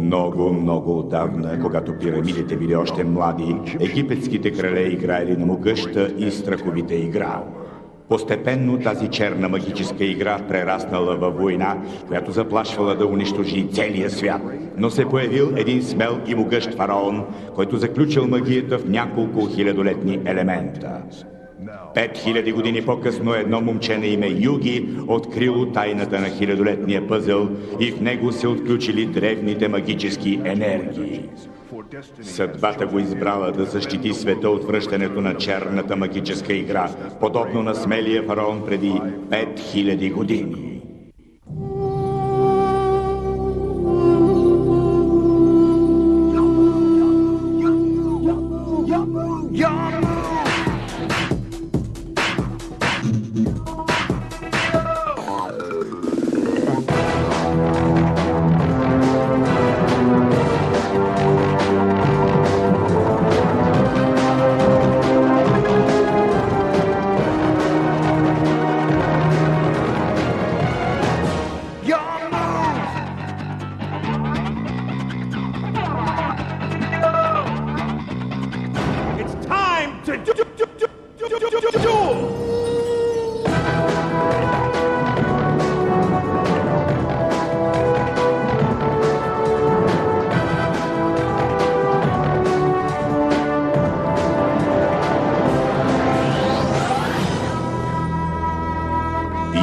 Много, много отдавна, когато пирамидите били още млади, египетските крале играели на могъща и страховита игра. Постепенно тази черна магическа игра прераснала във война, която заплашвала да унищожи целия свят. Но се появил един смел и могъщ фараон, който заключил магията в няколко хилядолетни елемента. 5000 години по-късно едно момче на име Юги открило тайната на хилядолетния пъзел и в него се отключили древните магически енергии. Съдбата го избрала да защити света от връщането на черната магическа игра, подобно на смелия фараон преди 5000 години.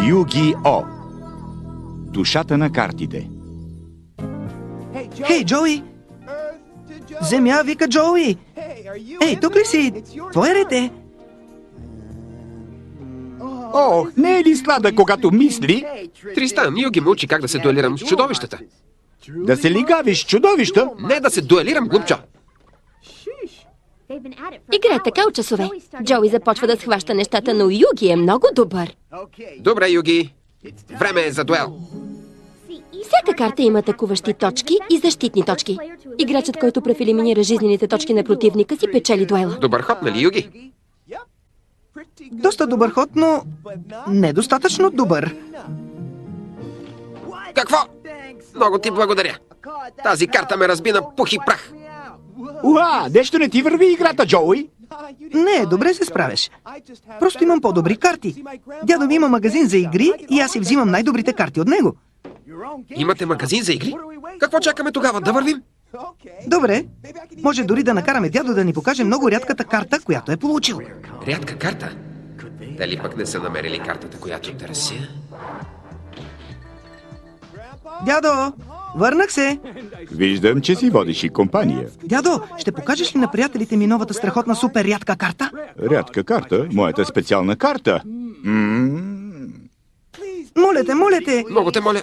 Юги-О. Душата на картите. Хей, Джоуи! Земя вика Джоуи! Ей, тук ли си? Твое рете! Ох, не е ли слада, когато мисли? Тристан, Юги ме учи как да се дуелирам с чудовищата. Да се лигавиш с чудовища? Не да се дуелирам, глупчо! Игра така от часове. Джоуи започва да схваща нещата, но Юги е много добър. Добре, Юги. Време е за дуел. Всяка карта има атакуващи точки и защитни точки. Играчът, който префилиминира жизнените точки на противника си, печели дуела. Добър ход, нали, Юги? Доста добър ход, но недостатъчно добър. Какво? Много ти благодаря. Тази карта ме разби на пух и прах. Уа, нещо не ти върви играта, Джоуи? Не, добре се справяш. Просто имам по-добри карти. Дядо ми има магазин за игри и аз си взимам най-добрите карти от него. Имате магазин за игри? Какво чакаме тогава? Да вървим? Добре. Може дори да накараме дядо да ни покаже много рядката карта, която е получил. Рядка карта? Дали пък не са намерили картата, която търся? Дядо, върнах се. Виждам, че си водиш и компания. Дядо, ще покажеш ли на приятелите ми новата страхотна супер рядка карта? Рядка карта? Моята специална карта. Моля те, моля те. Много те моля.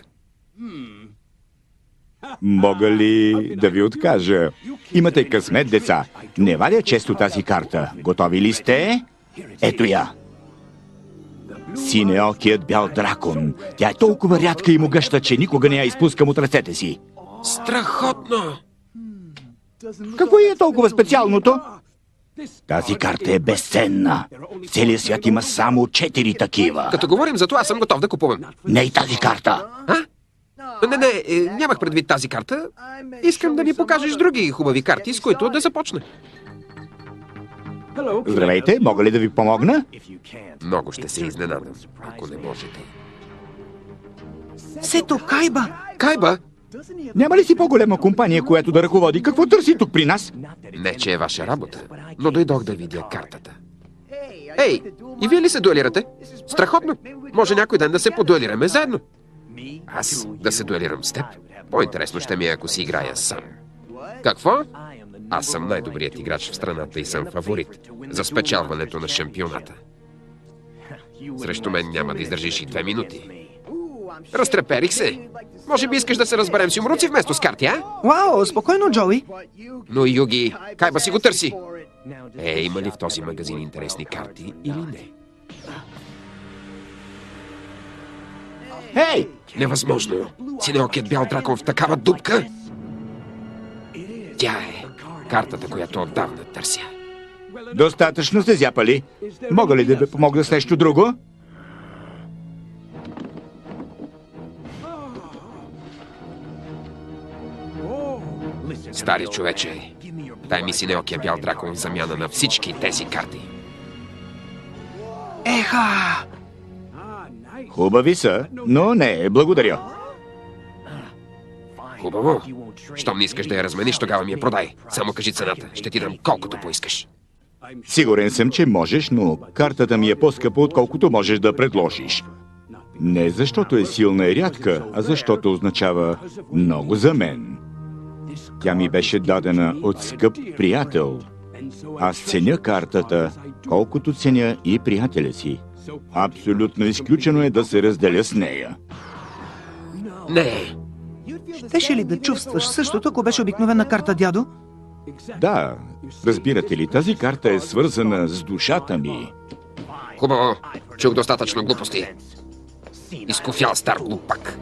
Мога ли да ви откажа? Имате късмет, деца. Не валя често тази карта. Готови ли сте? Ето я. Синеокият бял дракон. Тя е толкова рядка и могъща, че никога не я изпускам от ръцете си. Страхотно! Какво е толкова специалното? Тази карта е безценна. В целия свят има само 4 такива. Като говорим за това, съм готов да купувам. Не и тази карта. А? Не, нямах предвид тази карта. Искам да ни покажеш други хубави карти, с които да започна. Здравейте, мога ли да ви помогна? Много ще се изненадам, ако не можете. Сето Кайба. Кайба? Няма ли си по-голема компания, която да ръководи? Какво търси тук при нас? Не, че е ваша работа, но дойдох да видя картата. Ей, и вие ли се дуелирате? Страхотно! Може някой ден да се подуелираме заедно. Аз да се дуелирам с теб? По-интересно ще ми е, ако си играя сам. Какво? Аз съм най-добрият играч в страната и съм фаворит за спечелването на шампионата. Срещу мен няма да издържиш и 2 минути. Разтреперих се. Може би искаш да се разберем с юмруци вместо с карти, а? Вау, спокойно, Джоуи. Но, Юги, Кайба си го търси. Има ли в този магазин интересни карти или не? Хей! Невъзможно. Синеокият бял дракон в такава дупка. Тя е картата, която отдавна търся. Достатъчно сте зяпали. Мога ли да ви помогна с нещо друго? Стари човече, дай ми си неокия бял дракон в замяна на всички тези карти. Еха! Хубави са, но не, благодаря. Хубаво. Щом не искаш да я размениш, тогава ми я продай. Само кажи цената. Ще ти дам колкото поискаш. Сигурен съм, че можеш, но картата ми е по-скъпа, отколкото можеш да предложиш. Не защото е силна и рядка, а защото означава много за мен. Тя ми беше дадена от скъп приятел. Аз ценя картата, колкото ценя и приятеля си. Абсолютно изключено е да се разделя с нея. Не. Щеше ли да чувстваш същото, ако беше обикновена карта, дядо? Да, разбирате ли, тази карта е свързана с душата ми. Хубаво. Чух достатъчно глупости. Изкуфял стар глупак.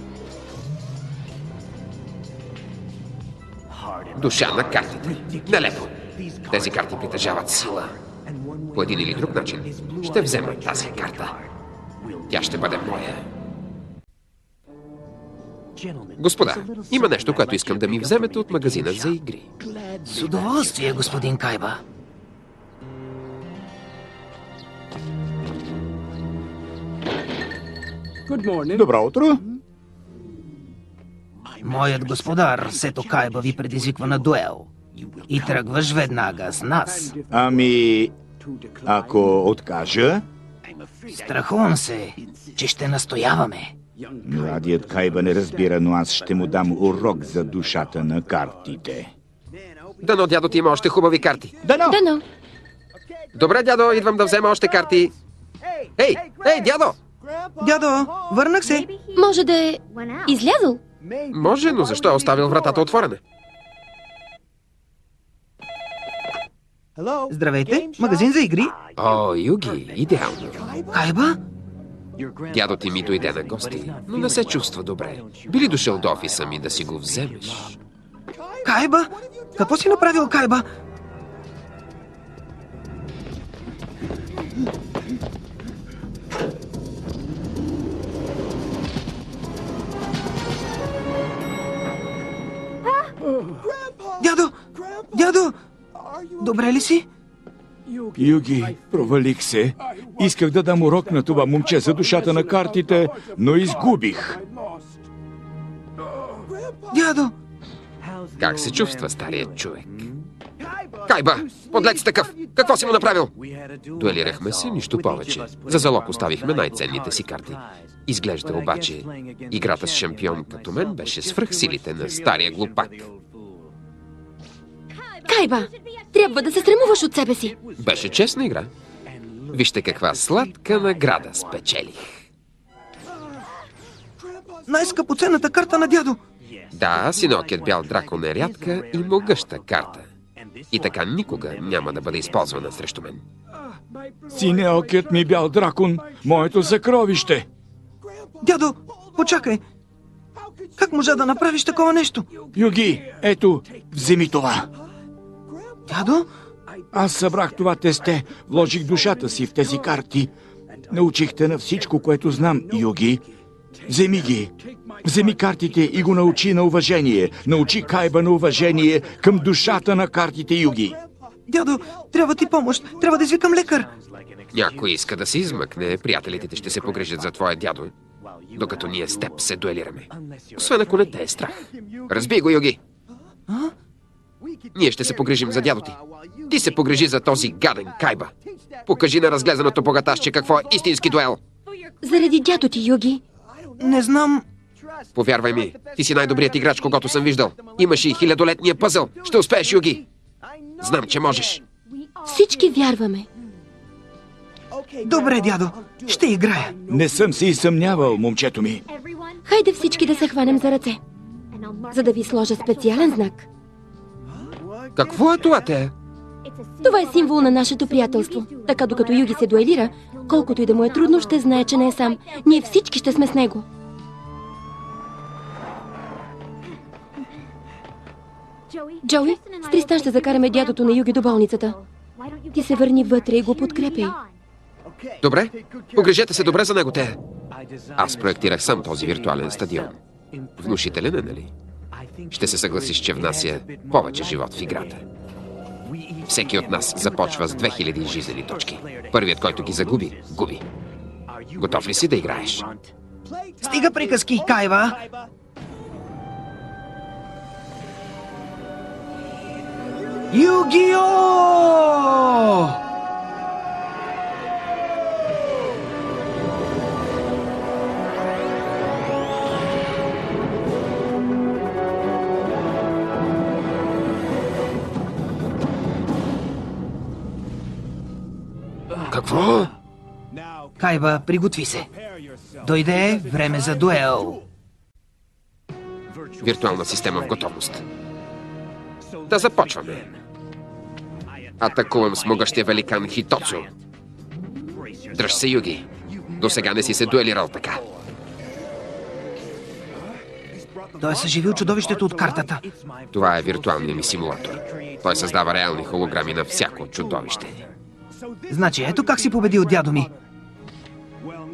Душа на картите. Нелепо. Тези карти притежават сила. По един или друг начин ще взема тази карта. Тя ще бъде моя. Господа, има нещо, което искам да ми вземете от магазина за игри. С удоволствие, господин Кайба. Добро утро! Моят господар, Сето Кайба, ви предизвиква на дуел. И тръгваш веднага с нас. Ами, ако откажа, Страхувам се, че ще настояваме. младият Кайба не разбира, но аз ще му дам урок за душата на картите. Дано дядо ти има още хубави карти. Дано. Добре, дядо, идвам да взема още карти. Ей, дядо! Дядо, върнах се. Може да е излязъл. Може, но защо е оставил вратата отворена? Здравейте, магазин за игри. О, Юги, идеално. Кайба? Дядо ти ми дойде на гости, но не се чувства добре. Би ли дошъл до офиса ми да си го вземеш? Кайба? Какво си направил, Кайба? Дядо! Дядо! Добре ли си? Юги, провалих се. Исках да дам урок на това момче за душата на картите, но изгубих. Дядо! Как се чувства старият човек? Кайба, подлец такъв! Какво си му направил? Дуелирахме се, нищо повече. За залог оставихме най-ценните си карти. Изглежда обаче, играта с шампион като мен беше свръхсилите на стария глупак. Кайба, трябва да се срамуваш от себе си. Беше честна игра. Вижте каква сладка награда спечелих. Най-скъпоценната карта на дядо. Да, синокият бял дракон е рядка и могъща карта. И така никога няма да бъде използвана срещу мен. Синеокият ми бял дракон, моето съкровище. Дядо, почакай. Как можа да направиш такова нещо? Юги, ето, вземи това. Дядо? Аз събрах това тесте, вложих душата си в тези карти. Научихте на всичко, което знам, Юги. Вземи ги. Вземи картите и го научи на уважение. Научи Кайба на уважение към душата на картите, Юги. Дядо, трябва ти помощ. Трябва да извикам лекар. Някой иска да се измъкне, приятелите ти ще се погрижат за твоя дядо, докато ние с теб се дуелираме. Освен ако не те е страх. Разбий го, Юги. Ние ще се погрижим за дядо ти. Ти се погрижи за този гаден Кайба. Покажи на разглезаното богаташче какво е истински дуел. Заради дядо ти, Юги. Не знам. Повярвай ми, ти си най-добрият играч, когато съм виждал. Имаш и хилядолетния пъзъл. Ще успееш, Юги. Знам, че можеш. Всички вярваме. Добре, дядо. Ще играя. Не съм се и съмнявал, момчето ми. Хайде всички да се хванем за ръце, за да ви сложа специален знак. Какво е това, те? Това е символ на нашето приятелство. Така докато Юги се дуелира, колкото и да му е трудно, ще знае, че не е сам. Ние всички ще сме с него. Джоуи, с Тристан ще закараме дядото на Юги до болницата. Ти се върни вътре и го подкрепяй. Добре, погрежете се добре за него, те. Аз проектирах сам този виртуален стадион. Внушителен е, нали? ще се съгласиш, че внася повече живот в играта. Всеки от нас започва с 2000 жизнени точки. Първият, който ги загуби, губи. Готов ли си да играеш? Стига приказки, Кайба! Югио! Какво? Кайба, приготви се. Дойде време за дуел. Виртуална система в готовност. Да започваме. Атакувам с могъщия великан Хитоцу. Дръж се, Юги. До сега не си се дуелирал така. Той е съживил чудовището от картата. Това е виртуалният ми симулатор. Той създава реални холограми на всяко чудовище. Значи, ето как си победил дядо ми.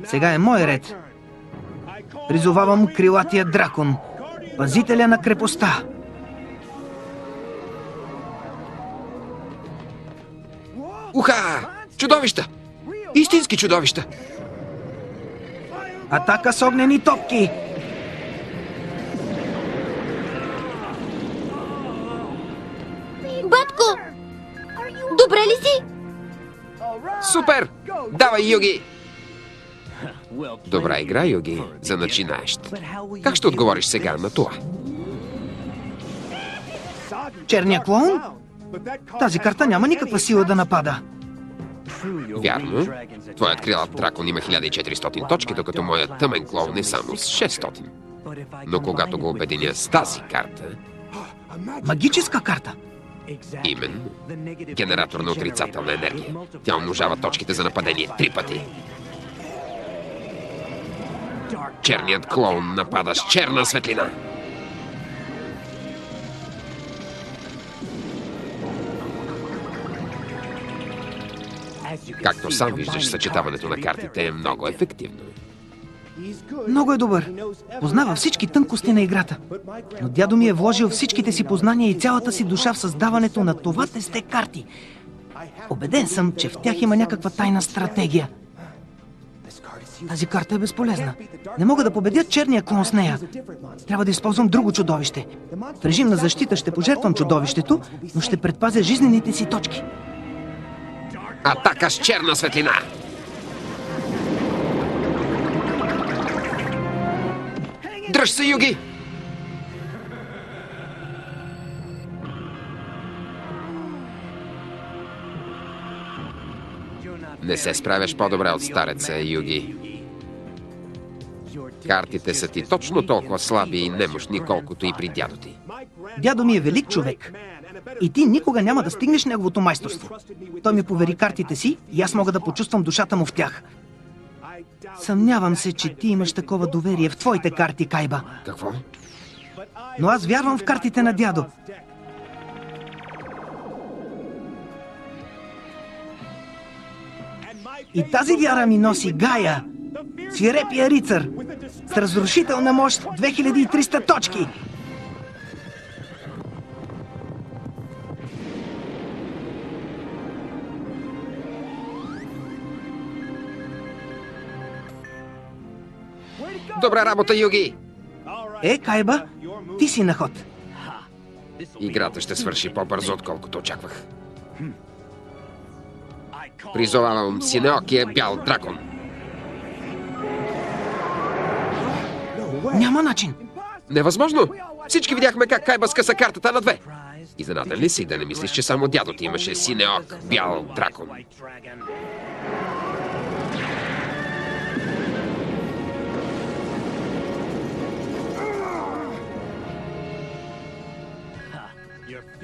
Сега е мой ред. Призовавам крилатия дракон, пазителя на крепостта. Уха! Чудовища! Истински чудовища! Атака с огнени топки! Батко! Добре ли си? Супер! Давай, Юги! Добра игра, Юги, за начинаещ. Как ще отговориш сега на това? Черния клоун? Тази карта няма никаква сила да напада. Вярно. Твоят крилат дракон има 1400 точки, докато моят тъмен клоун е само с 600. Но когато го обединя с тази карта... Магическа карта? Именно. Генератор на отрицателна енергия. Тя умножава точките за нападение 3 пъти. Черният клоун напада с черна светлина. Както сам виждаш, съчетаването на картите е много ефективно. Много е добър. Познава всички тънкости на играта. Но дядо ми е вложил всичките си познания и цялата си душа в създаването на това тесте карти. Обеден съм, че в тях има някаква тайна стратегия. Тази карта е безполезна. Не мога да победя черния клон с нея. Трябва да използвам друго чудовище. В режим на защита ще пожертвам чудовището, но ще предпазя жизнените си точки. Атака с черна светлина! Дръж се, Юги! Не се справяш по-добре от стареца, Юги. Картите са ти точно толкова слаби и немощни, колкото и при дядо ти. Дядо ми е велик човек. И ти никога няма да стигнеш неговото майсторство. Той ми повери картите си и аз мога да почувствам душата му в тях. Съмнявам се, че ти имаш такова доверие в твоите карти, Кайба. Какво? Но аз вярвам в картите на дядо. И тази вяра ми носи Гая, свирепия рицар, с разрушителна мощ 2300 точки. Добра работа, Юги! Кайба, ти си на ход. Играта ще свърши по-бързо, отколкото очаквах. Призовавам синеокия бял дракон. Няма начин. Невъзможно! Всички видяхме как Кайба скъса картата на 2. Изненадан ли си да не мислиш, че само дядо ти имаше синеок бял дракон?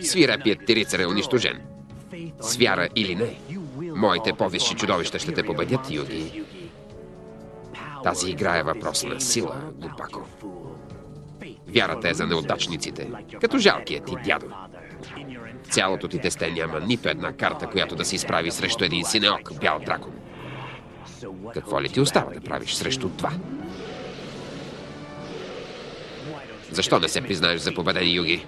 Свирепият ти рицар е унищожен. С вяра или не, моите по-висши чудовища ще те победят, Юги. Тази игра е въпрос на сила, глупако. Вярата е за неудачниците, като жалкият ти дядо. Цялото ти тесте няма нито една карта, която да се изправи срещу един синеок бял дракон. Какво ли ти остава да правиш срещу 2? Защо не се признаеш за победен, Юги?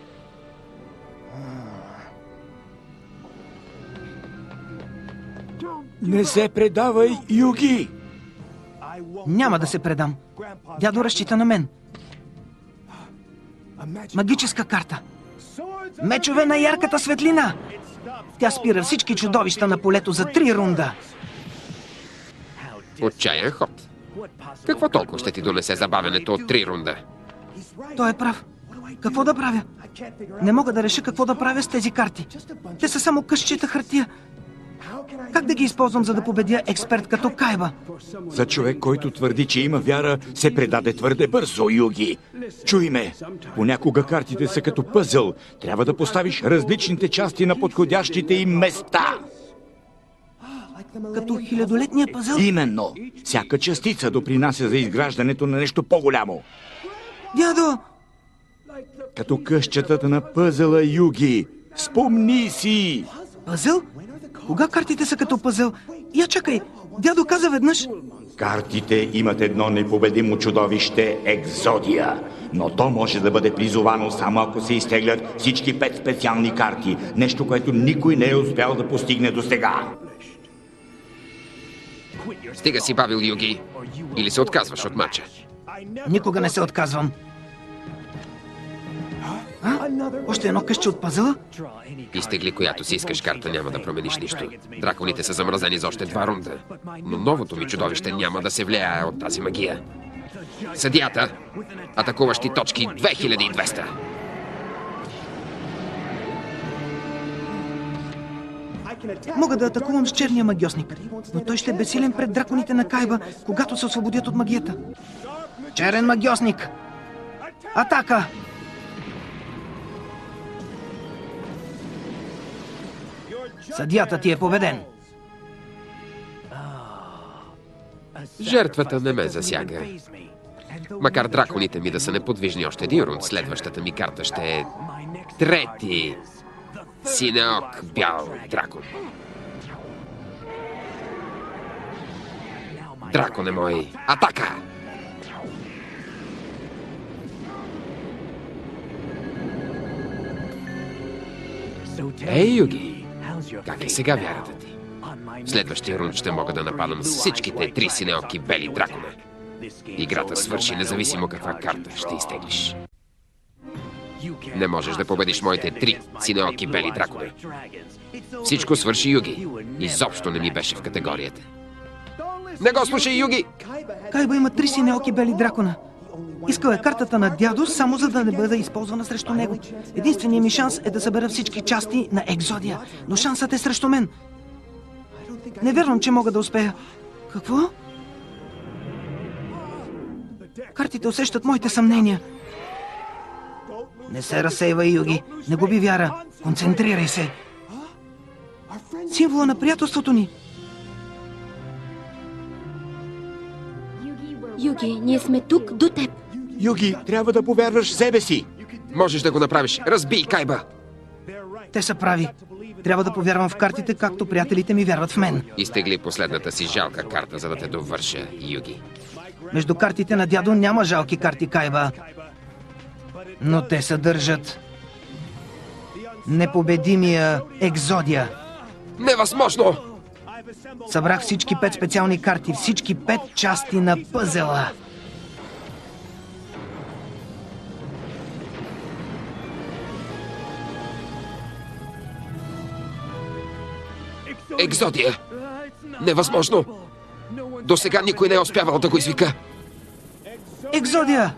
Не се предавай, Юги! Няма да се предам. Дядо разчита на мен. Магическа карта. Мечове на ярката светлина. Тя спира всички чудовища на полето за 3 рунда. Отчаян ход. Какво толкова ще ти донесе забавянето от 3 рунда? Той е прав. Какво да правя? Не мога да реша какво да правя с тези карти. Те са само късчета хартия. Как да ги използвам, за да победя експерт като Кайба? За човек, който твърди, че има вяра, се предаде твърде бързо, Юги. Чуй ме, понякога картите са като пъзъл. Трябва да поставиш различните части на подходящите им места. Като хилядолетния пъзъл? Именно. Всяка частица допринася за изграждането на нещо по-голямо. Дядо! Като късчетата на пъзъла, Юги. Спомни си! Пъзъл? Кога картите са като пъзъл? Я чакай, дядо каза веднъж. Картите имат едно непобедимо чудовище – Екзодия. Но то може да бъде призовано само ако се изтеглят всички 5 специални карти. Нещо, което никой не е успял да постигне до сега. Стига си бавил, Юги. Или се отказваш от мача? Никога не се отказвам. Още едно късче от пъзъла? Изтегли която си искаш карта, няма да промениш нищо. Драконите са замразени за още 2 рунда. Но новото ми чудовище няма да се влияе от тази магия. Съдията! Атакуващи точки 2200! Мога да атакувам с черния магиосник, но той ще е безсилен пред драконите на Кайба, когато се освободят от магията. Черен магиосник! Атака! Съдията ти е победен. Жертвата не ме засяга. Макар драконите ми да са неподвижни още 1 рунд, следващата ми карта ще е 3-ти синеок бял дракон. Драконе мой, атака! Ей, Юги, как е сега вярата ти? В следващия рунд ще мога да нападам с всичките 3 синеоки бели дракона. Играта свърши, независимо каква карта ще изтеглиш. Не можеш да победиш моите 3 синеоки бели дракона. Всичко свърши, Юги. Изобщо не ми беше в категорията. Не го слушай, Юги! Кайба има 3 синеоки бели дракона. Искал е картата на дядо, само за да не бъде използвана срещу него. Единственият ми шанс е да събера всички части на Екзодия, но шансът е срещу мен. Не вярвам, че мога да успея. Какво? Картите усещат моите съмнения. Не се разсейвай, Юги. Не губи вяра. Концентрирай се. Символа на приятелството ни. Юги, ние сме тук до теб. Юги, трябва да повярваш в себе си. Можеш да го направиш. Разбий Кайба! Те са прави. Трябва да повярвам в картите, както приятелите ми вярват в мен. Изтегли последната си жалка карта, за да те довърша, Юги. Между картите на дядо няма жалки карти, Кайба. Но те съдържат непобедимия Екзодия. Невъзможно! Събрах всички 5 специални карти, всички 5 части на пъзела. Екзодия! Невъзможно! До сега никой не е успявал да го извика. Екзодия!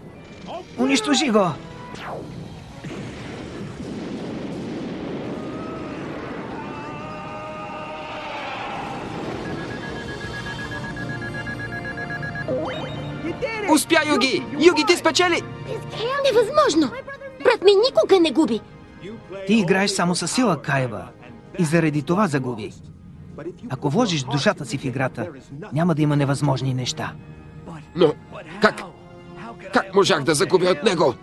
Унищожи го! Успя, Юги! Юги, ти спечели! Невъзможно! Брат ми никога не губи. Ти играеш само със сила, Кайба. И заради това загуби. Ако вложиш душата си в играта, няма да има невъзможни неща. Но как можах да загубя от него?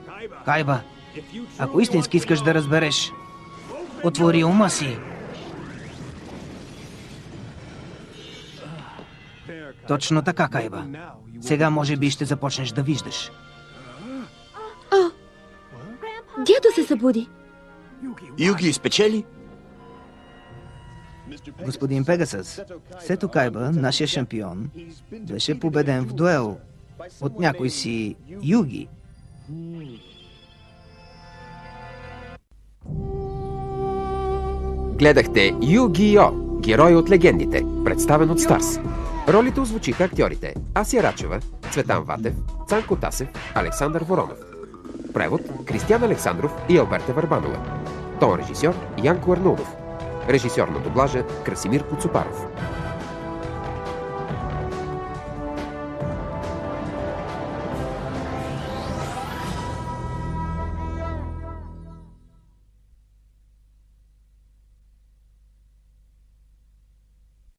Кайба, ако истински искаш да разбереш, отвори ума си. Точно така, Кайба. Сега може би ще започнеш да виждаш. Дядо се събуди. Юги изпечели? Господин Пегасъс, Сето Кайба, нашия шампион, беше победен в дуел от някой си Юги. Гледахте Ю-Ги-О, герой от легендите, представен от Старс. Ролите озвучиха актьорите Ася Рачева, Цветан Ватев, Цанко Тасев, Александър Воронов. Превод Кристиян Александров и Алберта Върбанова. Тон режисьор Янко Арнаудов. Режисьор на дублажа Красимир Коцопаров.